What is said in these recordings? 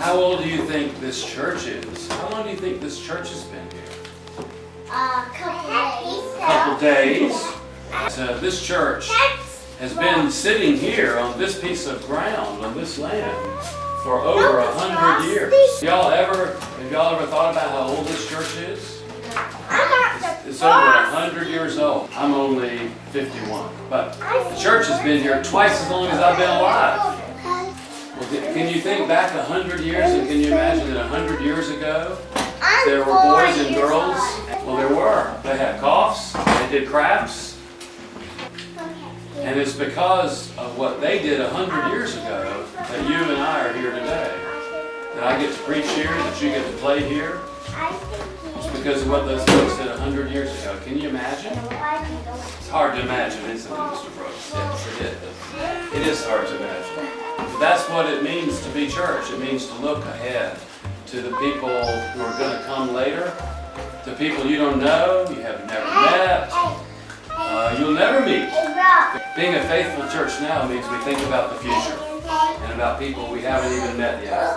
How old do you think this church is? How long do you think this church has been here? Couple days. So this church has been sitting here on this piece of ground, on this land, for over 100 years. Have y'all ever thought about how old this church is? It's over 100 years old. I'm only 51, but the church has been here twice as long as I've been alive. Well, can you think back 100 years, and can you imagine that 100 years ago there were boys and girls? Well, there were. They had coughs, they did crafts, and it's because of what they did 100 years ago that you and I are here today. That I get to preach here, that you get to play here. It's because of what those folks did 100 years ago. Can you imagine? It's hard to imagine, isn't it, Mr. Brooks? Yes, it is. It is hard to imagine. But that's what it means to be church. It means to look ahead to the people who are going to come later, to people you don't know, you have never met, you'll never meet. Being a faithful church now means we think about the future and about people we haven't even met yet.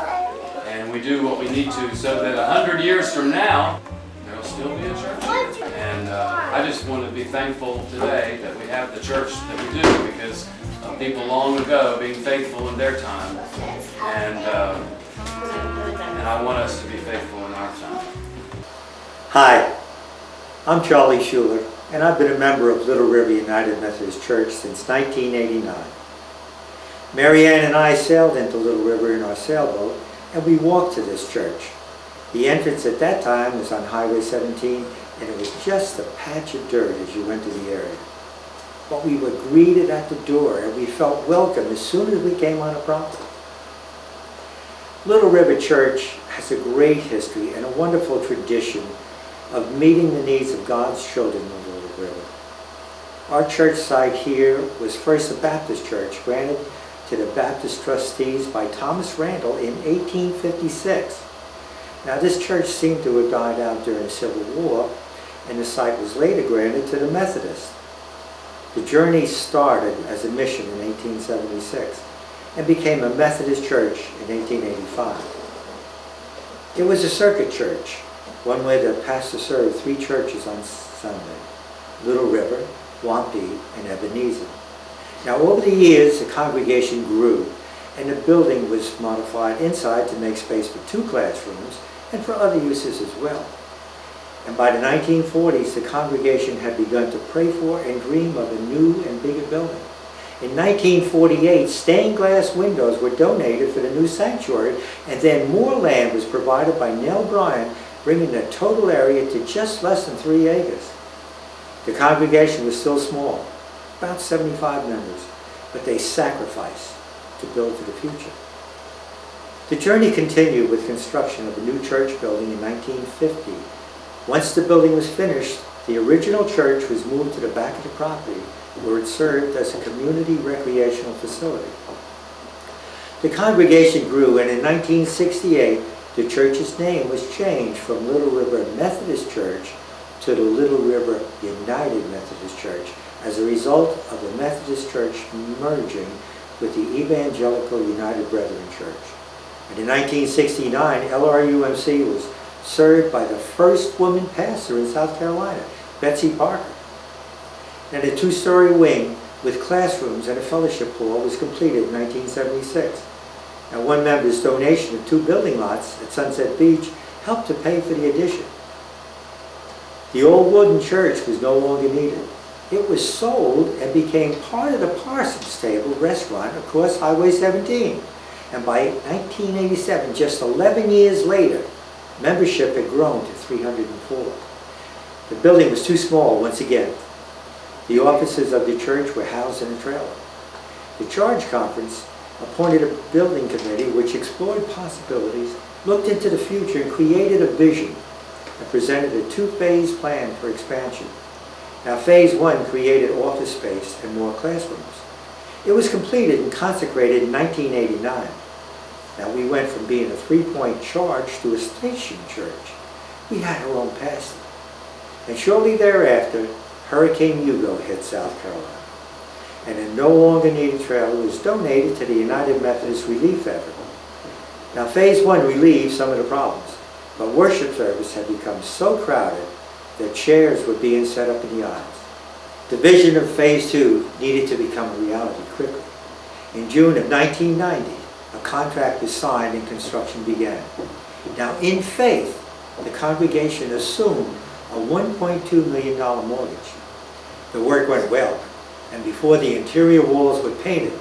And we do what we need to so that 100 years from now, there'll still be a church here. And I just want to be thankful today that we have the church that we do because of people long ago being faithful in their time. And I want us to be faithful in our time. Hi, I'm Charlie Schuler, and I've been a member of Little River United Methodist Church since 1989. Mary Ann and I sailed into Little River in our sailboat, and we walked to this church. The entrance at that time was on Highway 17, and it was just a patch of dirt as you went to the area. But we were greeted at the door, and we felt welcome as soon as we came on the property. Little River Church has a great history and a wonderful tradition of meeting the needs of God's children in Little River. Our church site here was first a Baptist church granted to the Baptist trustees by Thomas Randall in 1856. Now this church seemed to have died out during the Civil War, and the site was later granted to the Methodists. The journey started as a mission in 1876 and became a Methodist church in 1885. It was a circuit church, one where the pastor served 3 churches on Sunday: Little River, Wampee, and Ebenezer. Now over the years the congregation grew and the building was modified inside to make space for 2 classrooms and for other uses as well. And by the 1940s the congregation had begun to pray for and dream of a new and bigger building. In 1948, stained glass windows were donated for the new sanctuary, and then more land was provided by Nell Bryan, bringing the total area to just less than 3 acres. The congregation was still small, about 75 members, but they sacrificed to build for the future. The journey continued with construction of a new church building in 1950. Once the building was finished, the original church was moved to the back of the property, where it served as a community recreational facility. The congregation grew, and in 1968, the church's name was changed from Little River Methodist Church to the Little River United Methodist Church as a result of the Methodist Church merging with the Evangelical United Brethren Church. And in 1969, LRUMC was served by the first woman pastor in South Carolina, Betsy Parker. And a 2-story wing with classrooms and a fellowship hall was completed in 1976. Now one member's donation of 2 building lots at Sunset Beach helped to pay for the addition. The old wooden church was no longer needed. It was sold and became part of the Parsons Table restaurant across Highway 17. And by 1987, just 11 years later, membership had grown to 304. The building was too small once again. The offices of the church were housed in a trailer. The Charge Conference appointed a building committee which explored possibilities, looked into the future, and created a vision and presented a 2-phase plan for expansion. Now, Phase 1 created office space and more classrooms. It was completed and consecrated in 1989. Now, we went from being a 3-point charge to a station church. We had our own pastor. And shortly thereafter, Hurricane Hugo hit South Carolina, and a no longer needed trailer was donated to the United Methodist Relief Effort. Now, phase one relieved some of the problems, but worship service had become so crowded that chairs were being set up in the aisles. The vision of phase two needed to become a reality quickly. In June of 1990, a contract was signed and construction began. Now, in faith, the congregation assumed a $1.2 million mortgage. The work went well, and before the interior walls were painted,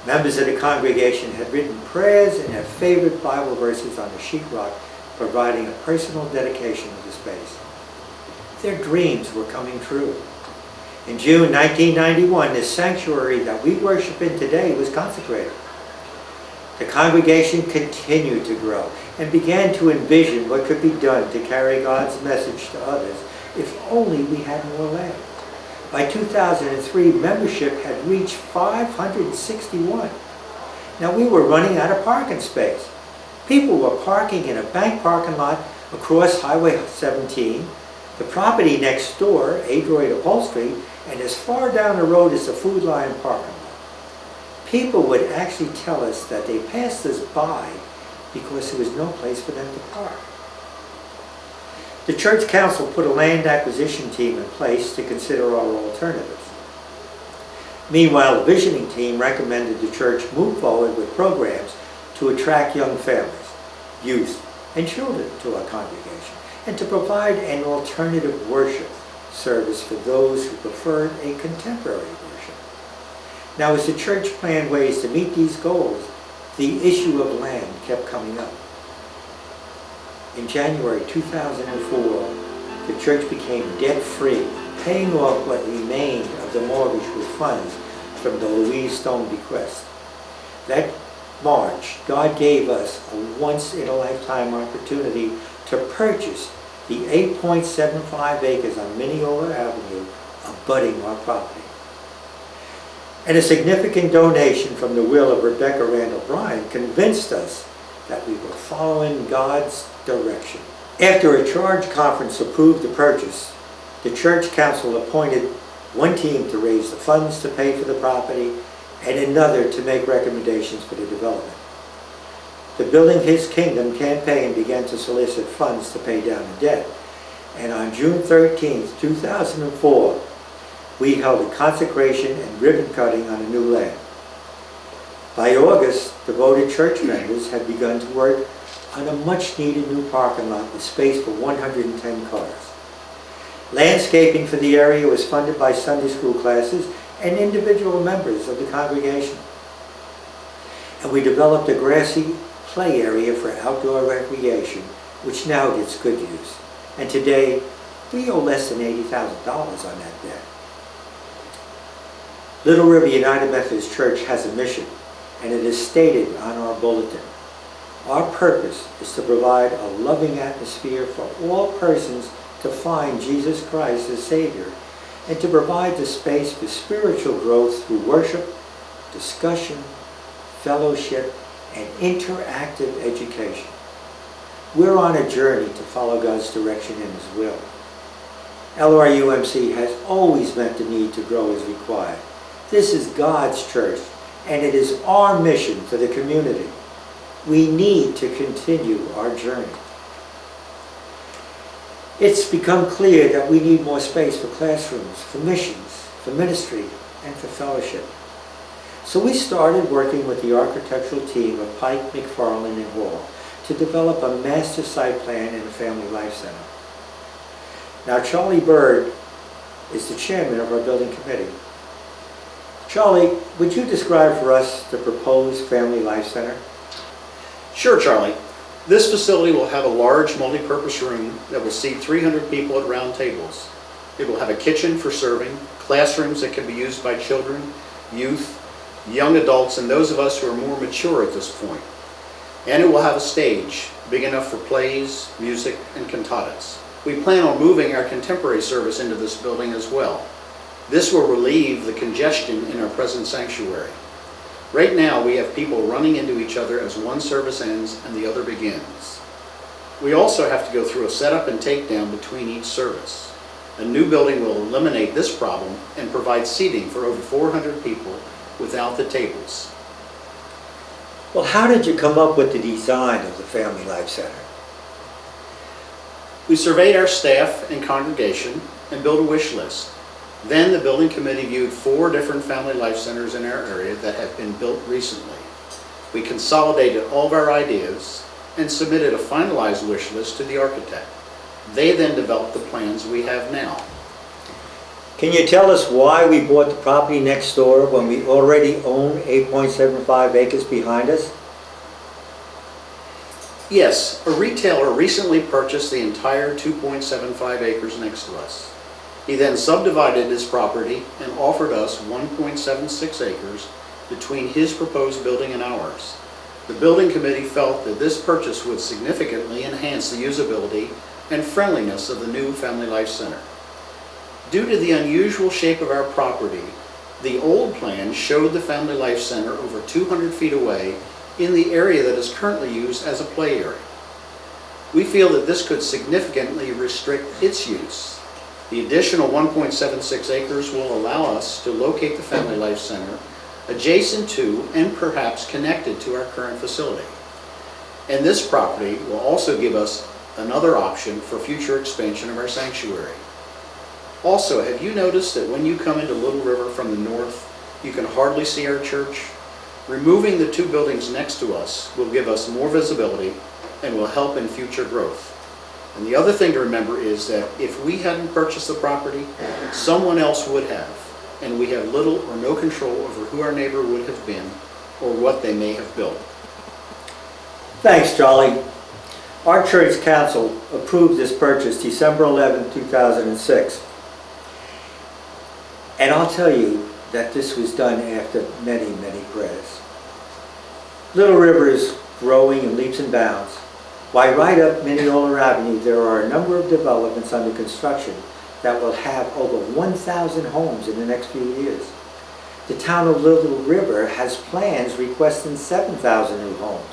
members of the congregation had written prayers and their favorite Bible verses on the sheetrock, providing a personal dedication of the space. Their dreams were coming true. In June 1991, the sanctuary that we worship in today was consecrated. The congregation continued to grow and began to envision what could be done to carry God's message to others if only we had more land. By 2003, membership had reached 561. Now, we were running out of parking space. People were parking in a bank parking lot across Highway 17, the property next door, Adroit Upholstery, and as far down the road as the Food Lion parking lot. People would actually tell us that they passed us by because there was no place for them to park. The church council put a land acquisition team in place to consider our alternatives. Meanwhile, the visioning team recommended the church move forward with programs to attract young families, youth, and children to our congregation, and to provide an alternative worship service for those who preferred a contemporary worship. Now, as the church planned ways to meet these goals, the issue of land kept coming up. In January 2004, the church became debt-free, paying off what remained of the mortgage with funds from the Louise Stone bequest. That March, God gave us a once-in-a-lifetime opportunity to purchase the 8.75 acres on Mineola Avenue abutting our property. And a significant donation from the will of Rebecca Randall Bryan convinced us that we were following God's direction. After a charge conference approved the purchase, the church council appointed one team to raise the funds to pay for the property and another to make recommendations for the development. The Building His Kingdom campaign began to solicit funds to pay down the debt, and on June 13, 2004, we held a consecration and ribbon cutting on a new land. By August, devoted church members had begun to work on a much-needed new parking lot with space for 110 cars. Landscaping for the area was funded by Sunday school classes and individual members of the congregation. And we developed a grassy play area for outdoor recreation, which now gets good use. And today, we owe less than $80,000 on that debt. Little River United Methodist Church has a mission, and it is stated on our bulletin. Our purpose is to provide a loving atmosphere for all persons to find Jesus Christ as Savior, and to provide the space for spiritual growth through worship, discussion, fellowship, and interactive education. We're on a journey to follow God's direction and His will. LRUMC has always met the need to grow as required. This is God's church, and it is our mission for the community. We need to continue our journey. It's become clear that we need more space for classrooms, for missions, for ministry, and for fellowship. So we started working with the architectural team of Pike, McFarland, and Hall to develop a master site plan and a family life center. Now, Charlie Bird is the chairman of our building committee. Charlie, would you describe for us the proposed family life center? Sure, Charlie. This facility will have a large multi-purpose room that will seat 300 people at round tables. It will have a kitchen for serving, classrooms that can be used by children, youth, young adults, and those of us who are more mature at this point. And it will have a stage big enough for plays, music, and cantatas. We plan on moving our contemporary service into this building as well. This will relieve the congestion in our present sanctuary. Right now, we have people running into each other as one service ends and the other begins. We also have to go through a setup and takedown between each service. A new building will eliminate this problem and provide seating for over 400 people without the tables. Well, how did you come up with the design of the Family Life Center? We surveyed our staff and congregation and built a wish list. Then the building committee viewed 4 different family life centers in our area that have been built recently. We consolidated all of our ideas and submitted a finalized wish list to the architect. They then developed the plans we have now. Can you tell us why we bought the property next door when we already own 8.75 acres behind us? Yes, a retailer recently purchased the entire 2.75 acres next to us. He then subdivided his property and offered us 1.76 acres between his proposed building and ours. The building committee felt that this purchase would significantly enhance the usability and friendliness of the new Family Life Center. Due to the unusual shape of our property, the old plan showed the Family Life Center over 200 feet away in the area that is currently used as a play area. We feel that this could significantly restrict its use. The additional 1.76 acres will allow us to locate the Family Life Center adjacent to and perhaps connected to our current facility. And this property will also give us another option for future expansion of our sanctuary. Also, have you noticed that when you come into Little River from the north, you can hardly see our church? Removing the 2 buildings next to us will give us more visibility and will help in future growth. And the other thing to remember is that if we hadn't purchased the property, someone else would have, and we have little or no control over who our neighbor would have been or what they may have built. Thanks, Charlie. Our church council approved this purchase December 11, 2006. And I'll tell you that this was done after many, many prayers. Little River is growing in leaps and bounds. Why, right up Mineola Avenue, there are a number of developments under construction that will have over 1,000 homes in the next few years. The town of Little River has plans requesting 7,000 new homes.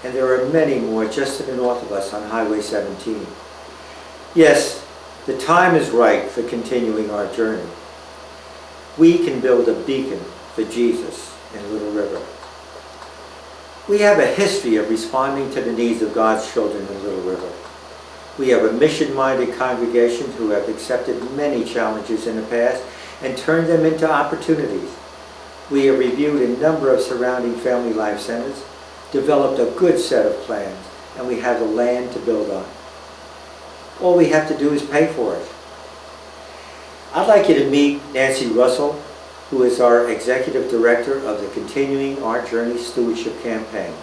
And there are many more just to the north of us on Highway 17. Yes, the time is right for continuing our journey. We can build a beacon for Jesus in Little River. We have a history of responding to the needs of God's children in Little River. We have a mission-minded congregation who have accepted many challenges in the past and turned them into opportunities. We have reviewed a number of surrounding family life centers, developed a good set of plans, and we have the land to build on. All we have to do is pay for it. I'd like you to meet Nancy Russell, who is our Executive Director of the Continuing Our Journey Stewardship Campaign.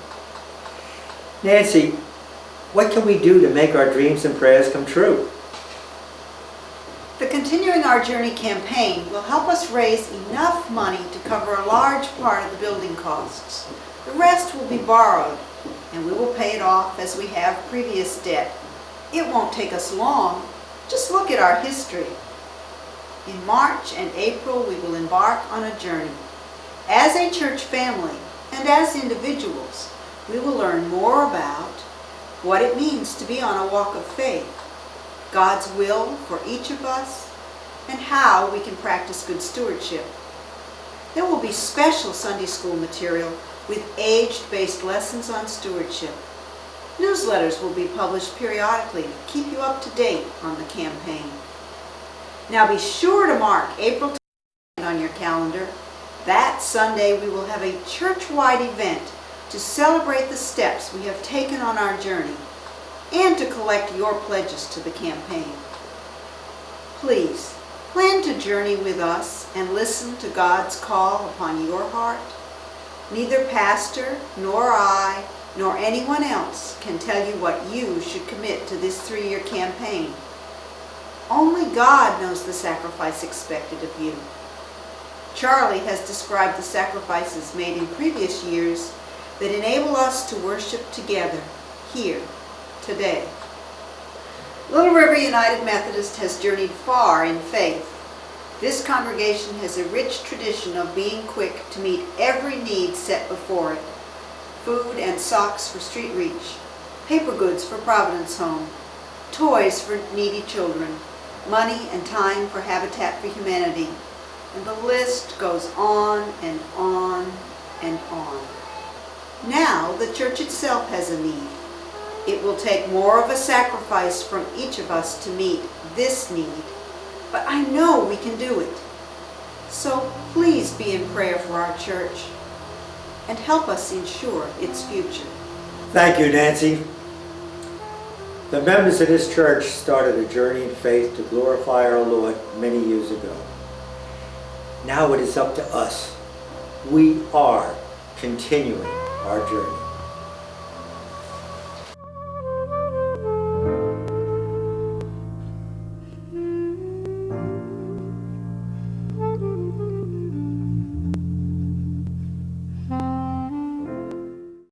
Nancy, what can we do to make our dreams and prayers come true? The Continuing Our Journey campaign will help us raise enough money to cover a large part of the building costs. The rest will be borrowed, and we will pay it off as we have previous debt. It won't take us long. Just look at our history. In March and April, we will embark on a journey. As a church family and as individuals, we will learn more about what it means to be on a walk of faith, God's will for each of us, and how we can practice good stewardship. There will be special Sunday school material with age-based lessons on stewardship. Newsletters will be published periodically to keep you up to date on the campaign. Now be sure to mark April 22nd on your calendar. That Sunday we will have a church-wide event to celebrate the steps we have taken on our journey and to collect your pledges to the campaign. Please, plan to journey with us and listen to God's call upon your heart. Neither pastor, nor I, nor anyone else can tell you what you should commit to this 3-year campaign. Only God knows the sacrifice expected of you. Charlie has described the sacrifices made in previous years that enable us to worship together here, today. Little River United Methodist has journeyed far in faith. This congregation has a rich tradition of being quick to meet every need set before it. Food and socks for Street Reach, paper goods for Providence Home, toys for needy children, money and time for Habitat for Humanity, and the list goes on and on and on. Now the church itself has a need. It will take more of a sacrifice from each of us to meet this need, but I know we can do it. So please be in prayer for our church and help us ensure its future. Thank you, Nancy. The members of this church started a journey in faith to glorify our Lord many years ago. Now it is up to us. We are continuing our journey.